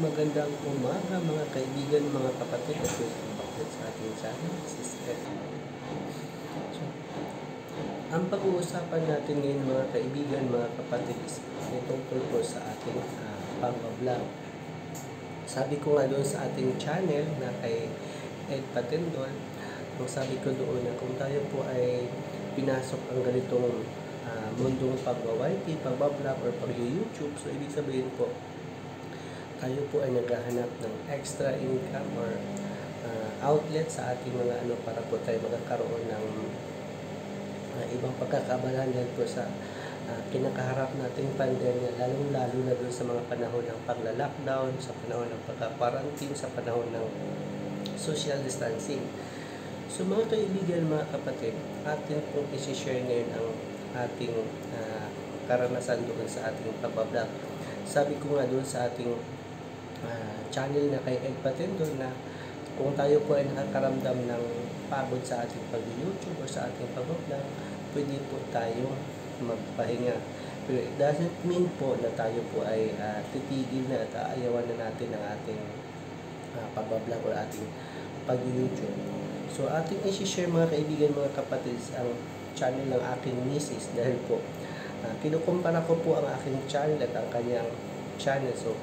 magandang umaga mga kaibigan, mga kapatid at bakit sa ating channel, Sister. So, ang pag-uusapan natin ngayon mga kaibigan, mga kapatid is tungkol po sa ating pag-vlog. Sabi ko nga doon sa ating channel na kay Ed Patendol, sabi ko doon na kung tayo po ay pinasok ang ganitong mundong pag-YT, pag-vlog or pag-YouTube, so ibig sabihin po tayo po ay naghahanap ng extra income or outlet sa ating mga para po tayo magkakaroon ng ibang pagkakaabalahan dahil po sa kinakaharap nating pandemya, lalong-lalo na doon sa mga panahon ng pagla-lockdown, sa panahon ng pagka-quarantine, sa panahon ng social distancing. So mga kaibigan, mga kapatid, atin pong isi-share ngayon ang ating karanasan doon sa ating pag-vlog. Sabi ko nga doon sa ating channel na kay Ed Patendol na kung tayo po ay nakakaramdam ng pagod sa ating pag-YouTube o sa ating pag-vlog, pwede po tayo magpahinga. Pero it doesn't mean po na tayo po ay titigil na at aayawan na natin ang ating pag-vlog o ating pag-YouTube. So ating isi-share mga kaibigan, mga kapatid, ang channel ng aking misis dahil po kinukumpara ko po ang aking channel at ang kanyang channel. So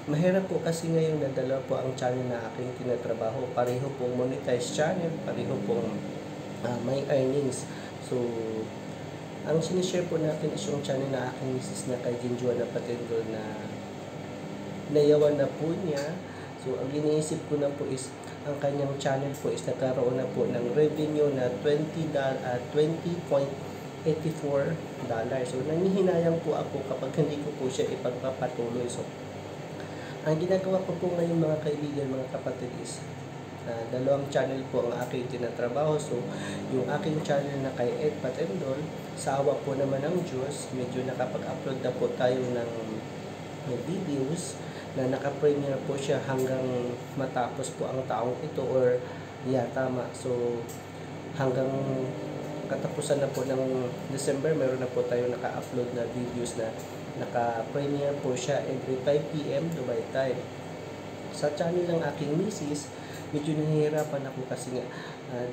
mahirap po kasi ngayon na dalawa po ang channel na aking tinatrabaho. Pareho pong monetized channel, pareho pong may earnings. So ang sinishare po natin is yung channel na aking misis na kay Joanna Patendol na nayawan na po niya. So ang iniisip ko na po is ang kanyang channel po is nagkaroon na po ng revenue na $20.84. So nangihinayang po ako kapag hindi ko po siya ipagpapatuloy. So ang ginagawa ko po ngayon mga kaibigan, mga kapatid is dalawang channel po ang aking tinatrabaho. So yung aking channel na kay Ed Patendol, sa awa po naman ng Diyos, medyo nakapag-upload na po tayo ng videos na naka-premiere po siya hanggang matapos po ang taong ito or tama. So hanggang katapusan na po ng December, meron na po tayo naka-upload na videos na naka-premiere po siya every 5 PM Dubai time. Sa channel ng aking misis, medyo nahihirapan ako kasi nga,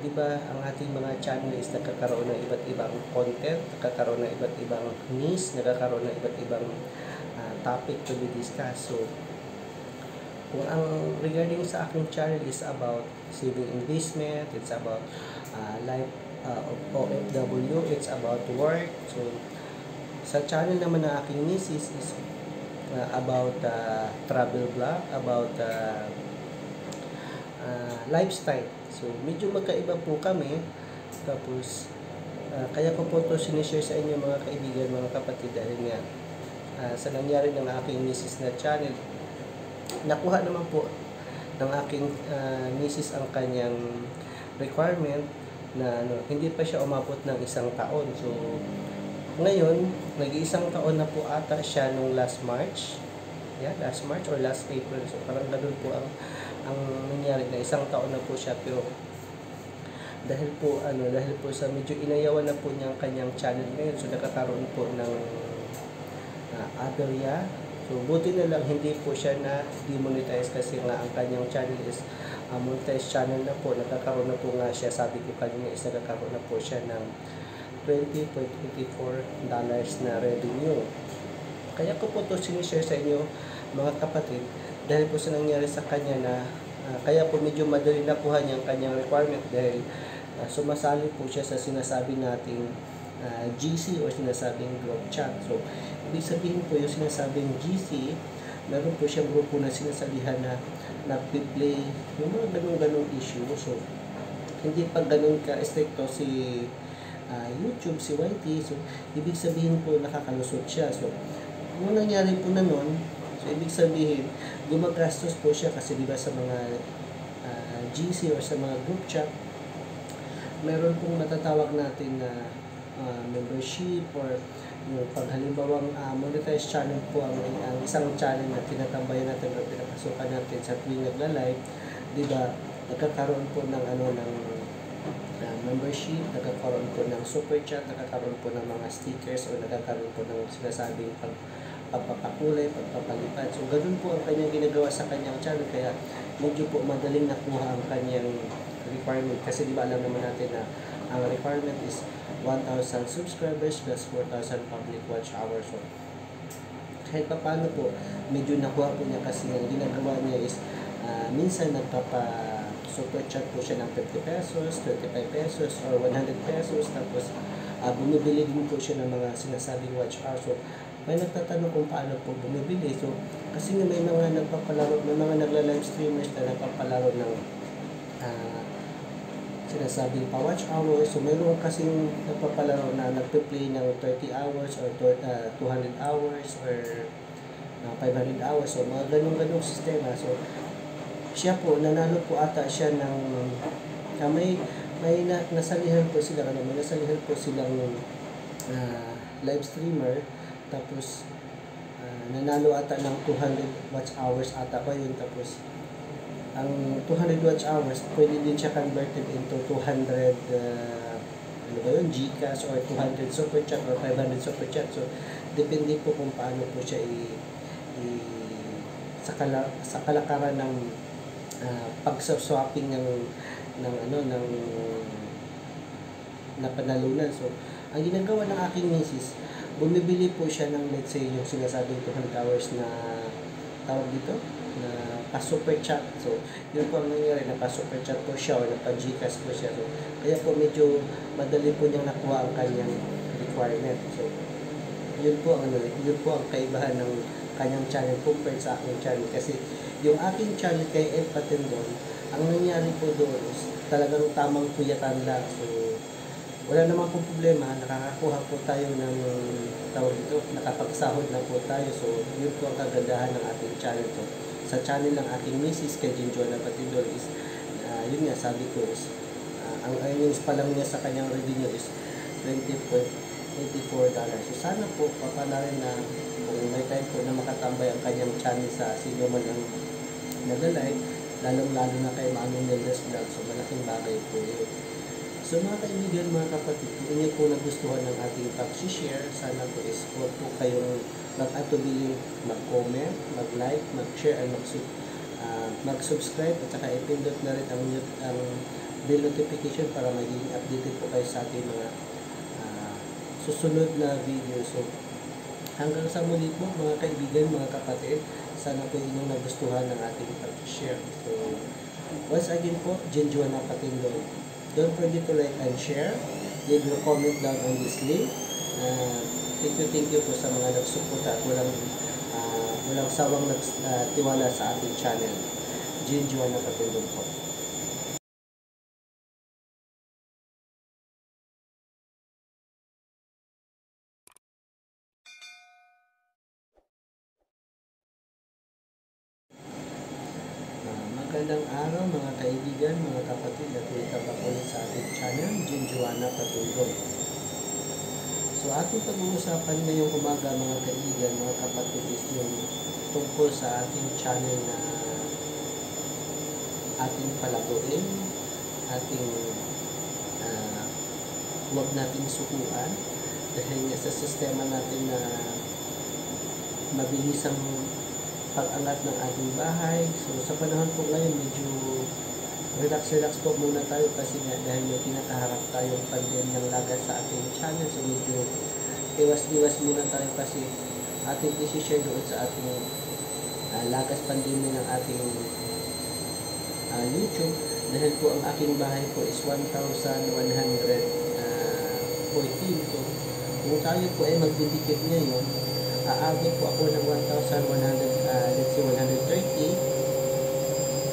di ba ang ating mga channel is nagkakaroon ng iba't ibang content, nagkakaroon ng iba't ibang niche, nagkakaroon ng iba't ibang topic to be discussed. So, kung ang regarding sa aking channel is about saving investment, it's about life of OFW, it's about work. So, sa channel naman ng aking misis is about travel vlog, about lifestyle. So, medyo magkaiba po kami. Tapos, kaya ko po ito sinishare sa inyo mga kaibigan, mga kapatid, dahil nga sa nangyari ng aking misis na channel, nakuha naman po ng aking misis ang kanyang requirement na hindi pa siya umabot ng 1 taon. So, ngayon, nag-1 taon na po ata siya nung last March. Last March or last April. So, parang ganun po ang nangyari na 1 taon na po siya. Pero, dahil po sa medyo inayawan na po niya ang kanyang channel ngayon. So, nakakaroon po ng aberya. So, buti na lang hindi po siya na demonetize kasi nga ang kanyang channel is monetized channel na po. Nakakaroon na po nga siya. Sabi ko kanina is nakakaroon na po siya ng $20.84 na revenue. Kaya ko po ito sinishare sa inyo mga kapatid dahil po sa nangyari sa kanya na kaya po medyo madali nakuha niya ang kanyang requirement dahil sumasali po siya sa sinasabi nating GC o sinasabing group chat. So, ibig sabihin po yung sinasabing GC, meron po siyang grupo na sinasalihan na nag-play yung mga ganun-ganung issue. So, hindi pa ganun ka-stricto si YouTube, si YT. So, ibig sabihin po nakakalusot siya. So, kung nangyari po na nun, so, ibig sabihin, gumagastos po siya kasi diba sa mga GC or sa mga group chat, meron pong matatawag natin na membership or yung paghalimbawang monetized channel po ang isang channel na tinatambayan natin o pinapasukan natin sa tuwing nagla-live, diba, nagkakaroon po ng ng membership, nagkakaroon po ng super chat, nagkakaroon po ng mga stickers o nagkakaroon po ng sinasabing pagpapakulay, pagpapalipad. So, ganun po ang kanyang ginagawa sa kanyang channel. Kaya, medyo po madaling nakuha ang kanyang requirement. Kasi di ba alam naman natin na ang requirement is 1,000 subscribers plus 4,000 public watch hours. So, kahit pa paano po, medyo nakuha po niya kasi ang ginagawa niya is minsan super chat po siya ng 50 pesos, 25 pesos, or 100 pesos. Tapos, bumibili din po siya ng mga sinasabing watch hours. So, may nagtatanong kung paano po bumibili. So, kasi may mga nagpapalaro, may mga nagla-live streamers na nagpapalaro ng sinasabing pa-watch hours. So, mayroon kasing nagpapalaro na nagpe-play ng 30 hours or 200 hours or 500 hours. So, mga ganong-ganong sistema. So, siya po, nanalo po ata siya ng nasalihan po sila, may nasalihan po silang live streamer. Tapos, nanalo ata ng 200 watch hours ata pa yun. Tapos, ang 200 watch hours, pwede din siya converted into 200 Gcash or 200 super chat or 500 super chat. So, depende po kung paano po siya sa kalakaran ng pag-swapping ng panalunan. So, ang ginagawa ng aking misis, bumibili po siya ng, let's say, yung sinasabing 200 hours na tawag dito, na pa-super chat. So, yun po ang nangyari, na pa-super chat po siya o na pa-Gcash po siya. So, kaya po medyo madali po niyang nakuha ang kanyang requirement. So, yun po ang kaibahan ng kanyang channel compared sa aking channel. Kasi yung aking channel kay Ed Patindon, ang nangyari po doon is talagang tamang puyatan lang. So, wala naman pong problema, nakakakuha po tayo ng tawag dito, nakapagsahod na po tayo. So, yun po ang kagandahan ng ating channel. So, sa channel ng ating misis kay Jinjoana Patindon is, yun nga, sabi ko is, ang earnings pa lang niya sa kanyang revenue is $20.84. So, sana po, papanarin na kung may time po na makatambay ang kanyang channel sa sino man ang nag-live, lalong-lalo na kay Manong Nelders Vlog. So, malaking bagay po yun. So, mga kaibigan, mga kapatid, kung inyo po nagustuhan ng ating pag-share, sana po is huwag po kayong mag-atubiling mag-comment, mag-like, mag-share, and mag-subscribe, at saka ipindot na rin ang bell notification para maging updated po kayo sa ating mga susunod na video. So, hanggang sa muli po, mga kaibigan, mga kapatid, sana po inyong nagustuhan ng ating pag-share. So, once again po, Jinjoana Patindon. Don't forget to like and share. Leave your comment down on this link. Thank you po sa mga nagsuporta at walang sawang tiwala sa ating channel. Jinjoana Patindon po. Magandang araw mga kaibigan, mga kapatid, at welcome ulit sa ating channel, Jinjoana Patindon. So, ating pag-uusapan ngayong umaga mga kaibigan, mga kapatid, is yung tungkol sa ating channel na ating palaguin, huwag nating sukuan, dahil nga sa sistema natin na mabilisang pag-angat ng ating bahay. So, sa panahon po ngayon, medyo relax po muna tayo kasi nga dahil may kinakaharap tayong pandemyang lagas sa ating channel. So, medyo iwas-iwas muna tayo kasi ating isi-share doon sa ating lagas pandemya ng ating YouTube. Dahil po ang aking bahay po is 1,114. So, kung tayo po ay magdidikit ngayon, aabot po ako ng 1,130.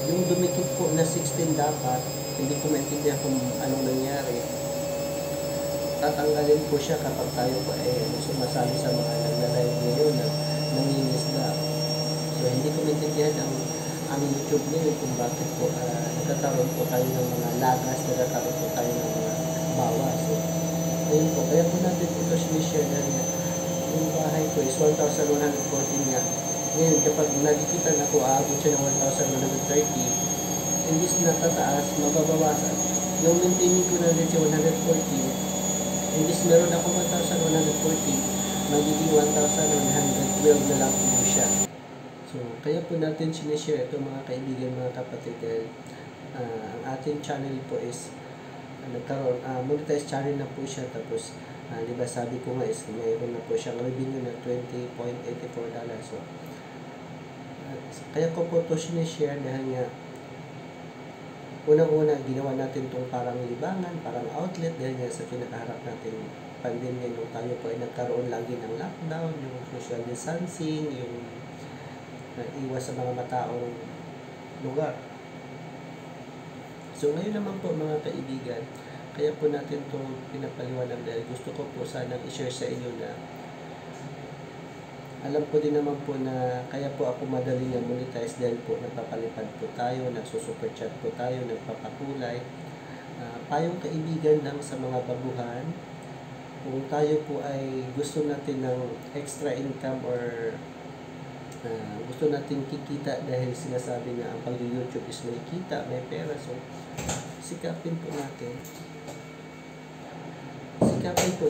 Yung dumikit po na 16 dapat, hindi ko maintindihan kung anong nangyari. Tatanggalin po siya kapag tayo po ay sumasali sa mga nagla-live ngayon na nangingisda. So, hindi ko maintindihan ang YouTube ngayon kung bakit po nagkakaroon po tayo ng mga lagas, nagkakaroon po tayo ng mga bawas. So, ayun po, kaya po natin ito sinishare na niya. Yung bahay ko is 1,114 nga. Ngayon, kapag nagikitan ako, aabot siya ng 1,130. Imbis na tataas, mababawasan. Yung maintaining ko na rin siya 114. Imbis meron ako 1,114, magiging 1,112 na lang po siya. So, kaya po natin sinishare ito mga kaibigan, mga kapatid, dahil ang ating channel po is nagkaroon, monetized channel na po siya, tapos diba sabi ko nga is mayroon na po siyang revenue na $20.84. So, kaya ko po ito sinishare dahil nga unang-una ginawa natin itong parang libangan, parang outlet dahil nga sa pinakaharap natin pandemya nung tayo po ay nagkaroon lagi ng lockdown, yung social distancing, yung iwas sa mga mataong lugar. So ngayon naman po mga kaibigan, kaya po natin itong pinapaliwanag dahil gusto ko po sanang i-share sa inyo na alam ko din naman po na kaya po ako madali na monetize dahil po nagpapalipad po tayo, nagsusuper chat po tayo, nagpapakulay. Payong kaibigan lang sa mga baguhan, kung tayo po ay gusto natin ng extra income or gusto natin kikita dahil sinasabi na ang pag-YouTube is may kita, may pera, so sikapin po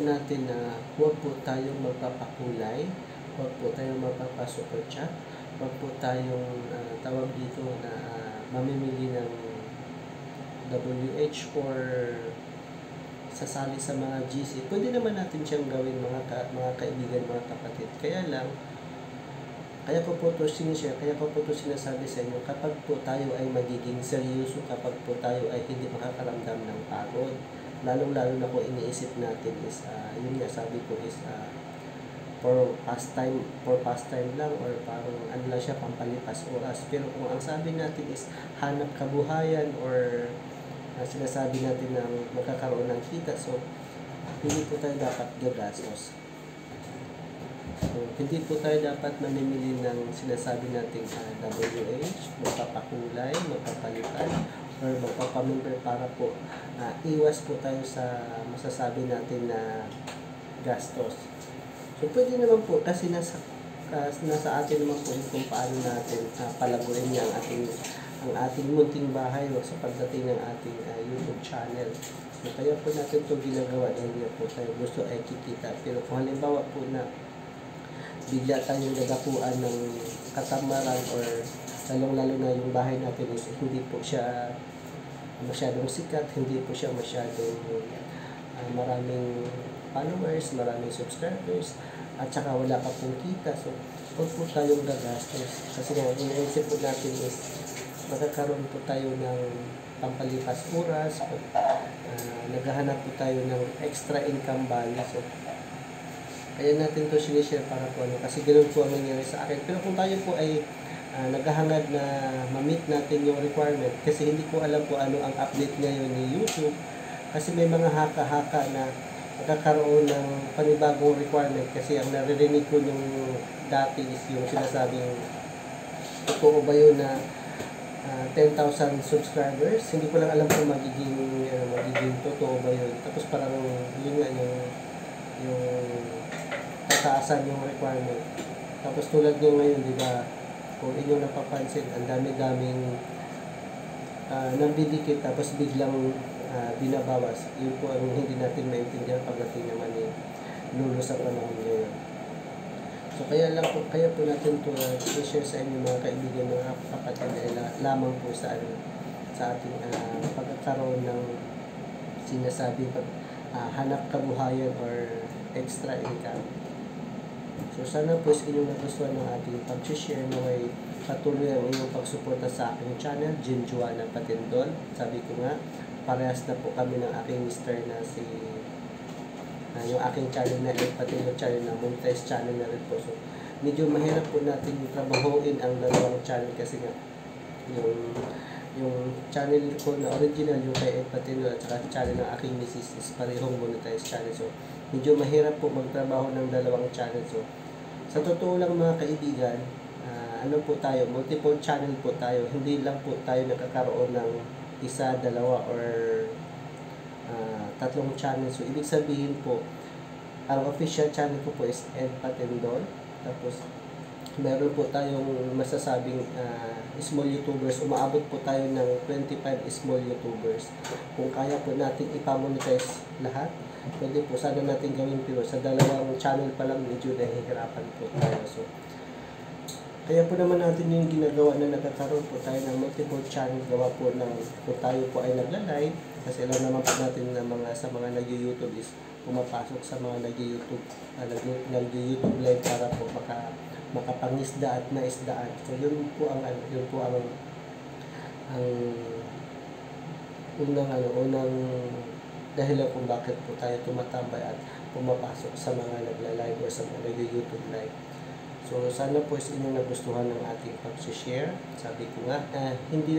natin na huwag po tayong magpapakulay, huwag po tayong magpapasuper chat, huwag po tayong tawag dito na mamimili ng WH or sasali sa mga GC. Pwede naman natin siyang gawin mga kaibigan, mga kapatid. Kaya ko po ito sinishare, kaya ko po ito sinasabi sa inyo, kapag po tayo ay magiging seryoso, kapag po tayo ay hindi makakaramdam ng pagod, lalong-lalo na po iniisip natin is, yun nga sabi ko is, for pastime lang or parang ano lang siya, pampalipas oras. Pero kung ang sabi natin is hanap kabuhayan or sinasabi natin na magkakaroon ng kita, so hindi po tayo dapat gagastos. So, hindi po tayo dapat mamimili ng sinasabi nating WH, magpapakulay, magpapalitan, or magpapamember para po iwas po tayo sa masasabi natin na gastos. So, pwede naman po kasi nasa atin naman po kung paano natin palaguin niya ang ating munting bahay sa pagdating ng ating YouTube channel. So, kaya po natin ito ginagawa dahil nga po tayo gusto ay kikita. Pero kung halimbawa po na bigla tayong nagapuan ng katamaran or lalong-lalo na yung bahay natin is hindi po siya masyadong sikat, hindi po siya masyadong maraming followers, maraming subscribers, at saka wala pa pong kita. So, huwag po tayong gagastos. Kasi nga, iniisip po natin is magkakaroon po tayo ng pampalipas oras, naghahanap po tayo ng extra income value. So, kaya natin ito sinishare para po kasi ganoon po ang nangyari sa akin. Pero kung tayo po ay naghahangad na ma-meet natin yung requirement, kasi hindi ko alam po ano ang update ngayon ni YouTube, kasi may mga haka-haka na magkakaroon ng panibagong requirement, kasi ang naririnig ko yung dati is yung sinasabing totoo ba yun na 10,000 subscribers. Hindi ko lang alam kung magiging totoo ba yun. Tapos parang yun nga yung tataasan yung requirement. Tapos tulad nyo ngayon, di ba, kung inyong napapansin, ang dami-daming nabidikit tapos biglang binabawas. Yun po ang hindi natin maintindihan pagdating naman ni Lolo sa panahon ngayon. So kaya po natin ito i-share sa inyo mga kaibigan, mga kapatid, lamang po sa ating pagkakaroon ng sinasabing hanap kabuhayan or extra income. So sana po inyong nagustuhan ng ating pag-share na may patuloy ang inyong pagsuporta sa aking channel, Jim Juana Patindol. Sabi ko nga, parehas na po kami ng aking mister na si yung aking channel na Patindol channel na monetize channel na rin po. So medyo mahirap po natin trabahuin ang dalawang channel kasi nga yung channel ko na original, yung kay Patindol at saka channel ng aking misis is parehong monetize channel. So medyo mahirap po magtrabaho ng dalawang channel. So sa totoo lang mga kaibigan, ano po tayo, multiple channel po tayo, hindi lang po tayo nakakaroon ng isa, dalawa or tatlong channel. So ibig sabihin po, ang official channel ko po is Ed Patindol. Tapos meron po tayong masasabing small YouTubers. Umaabot po tayo ng 25 small YouTubers. Kung kaya po natin ipamonetize lahat, pwede po sana natin gawin, pero sa dalawang channel pa lang medyo nahihirapan po tayo. So, kaya po naman natin yung ginagawa na nagkakaroon po tayo ng multiple channel, gawa po ng kung tayo po ay nagla-live, kasi alam naman po natin na sa mga nag-YouTube is pumapasok sa mga nag-YouTube live para po makapangisda at naisdaan. So yun po ang unang dahilan kung bakit po tayo tumatambay at pumapasok sa mga nagla-live o sa mga nag-YouTube live. So, sana po is inyong nagustuhan ng ating pag-share. Sabi ko nga,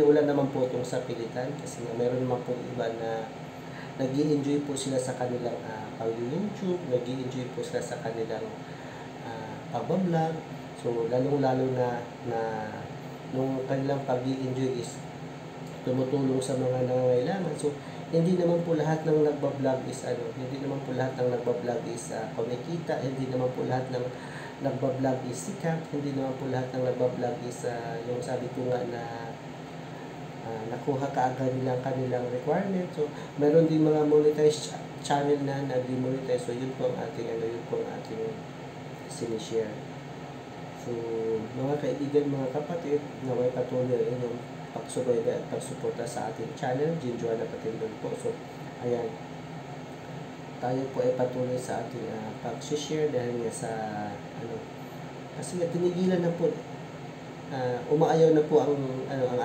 wala naman po itong sa pilitan, kasi nga meron naman po iba na nag-i-enjoy po sila sa kanilang pag-YouTube, nag-i-enjoy po sila sa kanilang pag-vlog. So, lalong-lalo na nung kanilang pag-i-enjoy is tumutulong sa mga nangangailangan. So, hindi naman po lahat ng nagbablog is kumikita, hindi naman po lahat ng nagbablog is sikat, hindi naman po lahat ng nagbablog is yung sabi ko nga na nakuha kaagad nilang kanilang requirement. So, meron din mga monetized channel na nag-demonetize. So, yun po ang ating sinishare. So, mga kaibigan, mga kapatid, naway patuloy inyong pagsubaybay at pagsuporta sa ating channel, Jinjoana Patindon po. So, ayan, tayo po ay patuloy sa ating pag-share dahil nga sa kasi nga tinigilan na po, umaayaw na po ang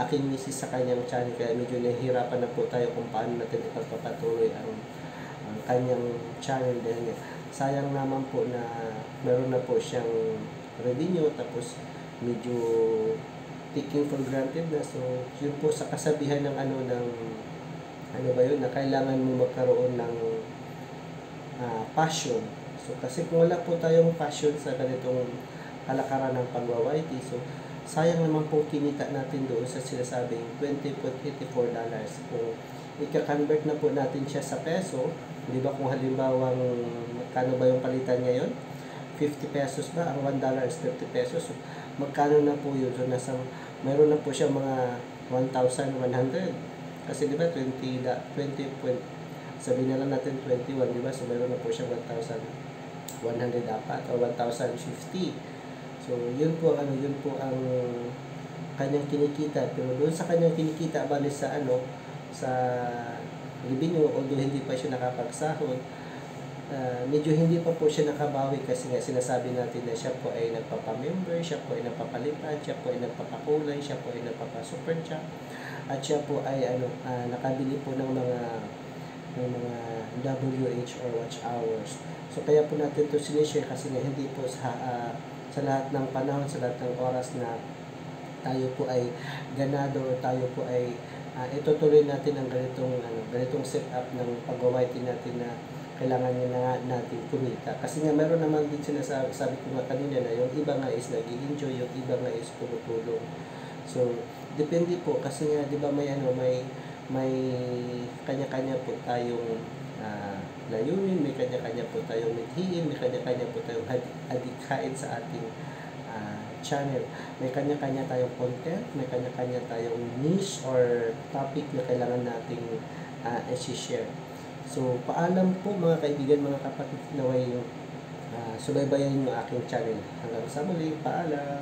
aking misis sa kanyang channel, kaya medyo nahihirapan na po tayo kung paano natin ipagpapatuloy ang kanyang channel dahil nga sayang naman po na meron na po siyang revenue tapos medyo taking for granted na. So yun po sa kasabihan ng na kailangan mo magkaroon ng passion. So kasi kung wala po tayong passion sa ganitong kalakaran ng pag-YT, so sayang naman po kinita natin doon sa sinasabing $20.84. Kung ika-convert na po natin siya sa peso, di ba, kung halimbawa magkano ba yung palitan ngayon? 50 pesos ba? Ang $1 is 50 pesos. So, magkano na po yun? So mayroon na po siya mga 1,100. Kasi di ba 20 sabihin na lang natin 21, di ba? So mayroon na po siya 1,100 dapat o 1,050. So yun po ang kanyang kinikita. Pero doon sa kanyang kinikita bali sa sa revenue, although hindi pa siya nakapagsahod, medyo hindi pa po siya nakabawi kasi nga sinasabi natin na siya po ay nagpapamember, siya po ay nagpapalipad, siya po ay nagpapakulay, siya po ay nagpapasuper chat, at siya po ay nakabili po ng mga WH or watch hours. So kaya po natin ito sinishare kasi nga hindi po sa lahat ng panahon, sa lahat ng oras na tayo po ay ganado o tayo po ay itutuloy natin ang ganitong setup ng pag-YT natin na kailangan niya natin kumita. Kasi nga meron naman din sabi ko nga kanina na yung iba nga is nag-i-enjoy, yung iba nga is tumutulong. So depende po kasi nga 'di ba may kanya-kanya po tayong layunin, may kanya-kanya po tayong mithiin, may kanya-kanya po tayong adikain sa ating channel. May kanya-kanya tayong content, may kanya-kanya tayong niche or topic na kailangan nating i-share. So, paalam po mga kaibigan, mga kapatid, naway subaybayan yung aking channel. Hanggang sa muli, paalam!